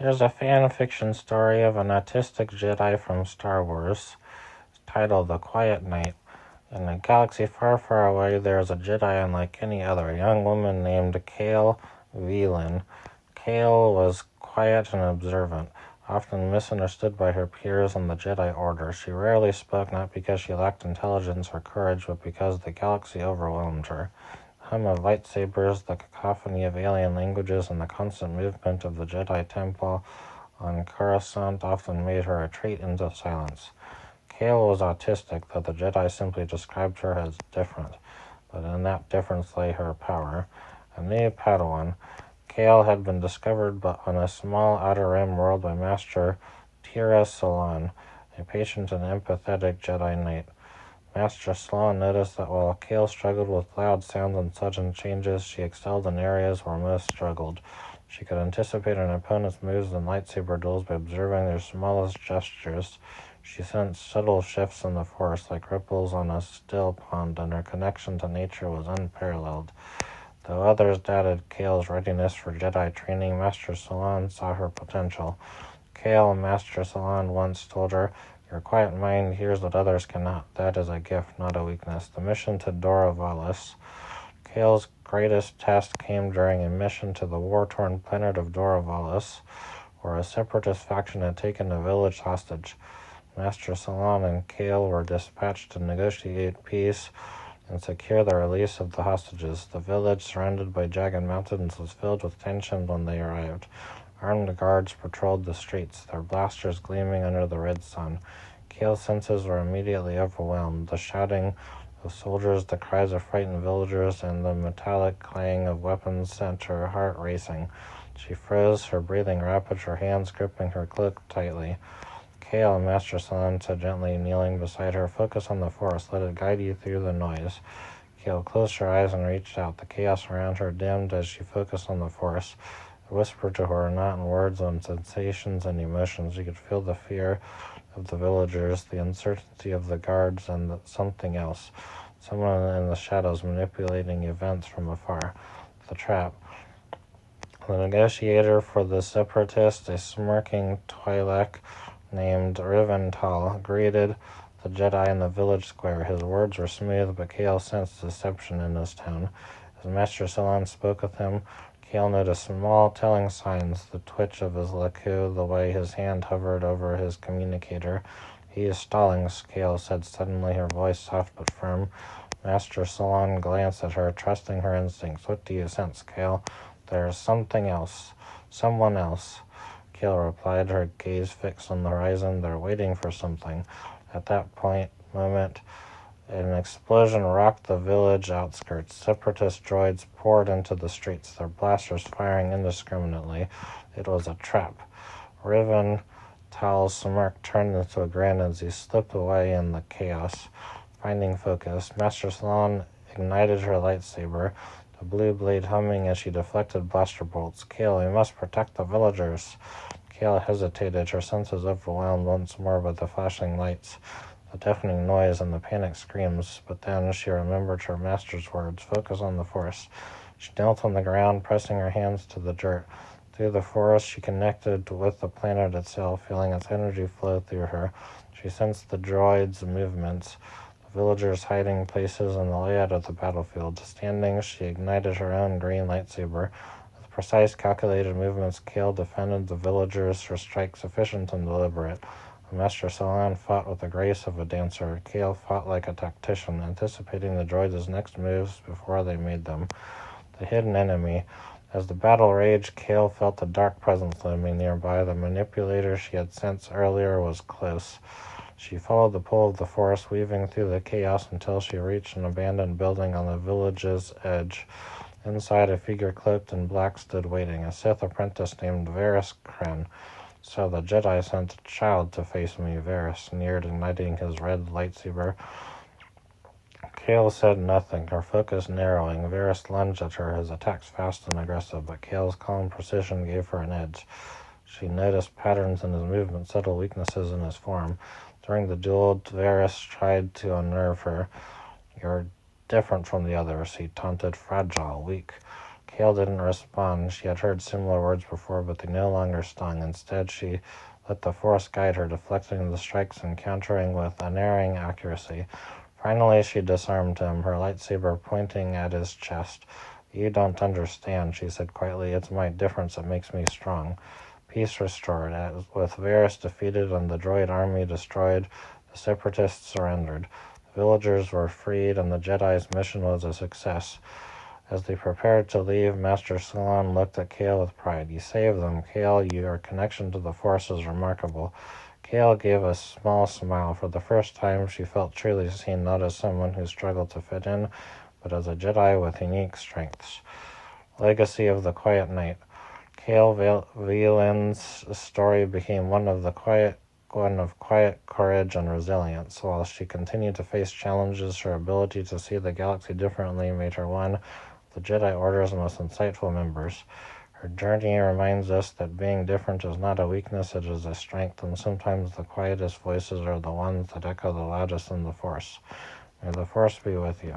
Here's a fan fiction story of an autistic Jedi from Star Wars, titled The Quiet Knight. In a galaxy far, far away, there is a Jedi unlike any other, a young woman named Kale Velan. Kale was quiet and observant, often misunderstood by her peers in the Jedi Order. She rarely spoke, not because she lacked intelligence or courage, but because the galaxy overwhelmed her. The hum of lightsabers, the cacophony of alien languages, and the constant movement of the Jedi Temple on Coruscant often made her retreat into silence. Kale was autistic, though the Jedi simply described her as different, but in that difference lay her power. A new Padawan, Kale had been discovered but on a small outer rim world by Master Tira Salon, a patient and empathetic Jedi Knight. Master Salon noticed that while Kale struggled with loud sounds and sudden changes, she excelled in areas where most struggled. She could anticipate an opponent's moves in lightsaber duels by observing their smallest gestures. She sensed subtle shifts in the Force, like ripples on a still pond, and her connection to nature was unparalleled. Though others doubted Kale's readiness for Jedi training, Master Salon saw her potential. Kale, Master Salon once told her, "Your quiet mind hears what others cannot. That is a gift, not a weakness." The mission to Dora Valis. Kale's greatest test came during a mission to the war-torn planet of Dora Valis, where a separatist faction had taken a village hostage. Master Salon and Kale were dispatched to negotiate peace and secure the release of the hostages. The village, surrounded by jagged mountains, was filled with tension when they arrived. Armed guards patrolled the streets, their blasters gleaming under the red sun. Kale's senses were immediately overwhelmed. The shouting of soldiers, the cries of frightened villagers, and the metallic clang of weapons sent her heart racing. She froze, her breathing rapid, her hands gripping her cloak tightly. Kale, Master Salon said gently, kneeling beside her, "Focus on the Force. Let it guide you through the noise." Kale closed her eyes and reached out. The chaos around her dimmed as she focused on the Force. It whispered to her, not in words, but in sensations and emotions. She could feel the fear of the villagers, the uncertainty of the guards, and something else. Someone in the shadows manipulating events from afar. The trap. The negotiator for the Separatists, a smirking Twi'lek named Rivental, greeted the Jedi in the village square. His words were smooth, but Kale sensed deception in his tone. As Master Salon spoke with him, Kale noticed small telling signs, the twitch of his laku, the way his hand hovered over his communicator. "He is stalling," Kale said suddenly, her voice soft but firm. Master Salon glanced at her, trusting her instincts. "What do you sense, Kale?" "There's something else. Someone else." Kale replied, her gaze fixed on the horizon. "They're waiting for something." At that moment, an explosion rocked the village outskirts. Separatist droids poured into the streets, their blasters firing indiscriminately. It was a trap. Riven Tal's smirk turned into a grin as he slipped away in the chaos. Finding focus, Master Salon ignited her lightsaber, the blue blade humming as she deflected blaster bolts. "Kale, we must protect the villagers." Kale hesitated, her senses overwhelmed once more by the flashing lights, the deafening noise, and the panicked screams. But then she remembered her master's words, "Focus on the Force." She knelt on the ground, pressing her hands to the dirt. Through the forest, she connected with the planet itself, feeling its energy flow through her. She sensed the droids' movements, the villagers' hiding places, and the layout of the battlefield. Standing, she ignited her own green lightsaber. With precise, calculated movements, Kale defended the villagers, her strikes efficient and deliberate. Master Salon fought with the grace of a dancer. Kale fought like a tactician, anticipating the droids' next moves before they made them. The hidden enemy. As the battle raged, Kale felt a dark presence looming nearby. The manipulator she had sensed earlier was close. She followed the pull of the Force, weaving through the chaos until she reached an abandoned building on the village's edge. Inside, a figure cloaked in black stood waiting, a Sith apprentice named Varys Kren. "So the Jedi sent a child to face me," Varys sneered, igniting his red lightsaber. Kale said nothing, her focus narrowing. Varys lunged at her, his attacks fast and aggressive, but Kale's calm precision gave her an edge. She noticed patterns in his movement, subtle weaknesses in his form. During the duel, Varys tried to unnerve her. "You're different from the others," he taunted. "Fragile, weak." Kale didn't respond. She had heard similar words before, but they no longer stung. Instead, she let the Force guide her, deflecting the strikes and countering with unerring accuracy. Finally, she disarmed him, her lightsaber pointing at his chest. "You don't understand," she said quietly. "It's my difference that makes me strong." Peace restored. With Varys defeated and the droid army destroyed, the Separatists surrendered. The villagers were freed, and the Jedi's mission was a success. As they prepared to leave, Master Salon looked at Kale with pride. "You saved them, Kale. Your connection to the Force is remarkable." Kale gave a small smile. For the first time, she felt truly seen, not as someone who struggled to fit in, but as a Jedi with unique strengths. Legacy of the Quiet Knight. Kale Vieland's story became one of quiet courage and resilience. While she continued to face challenges, her ability to see the galaxy differently made her one of the Jedi Order's most insightful members. Her journey reminds us that being different is not a weakness, it is a strength, and sometimes the quietest voices are the ones that echo the loudest in the Force. May the Force be with you.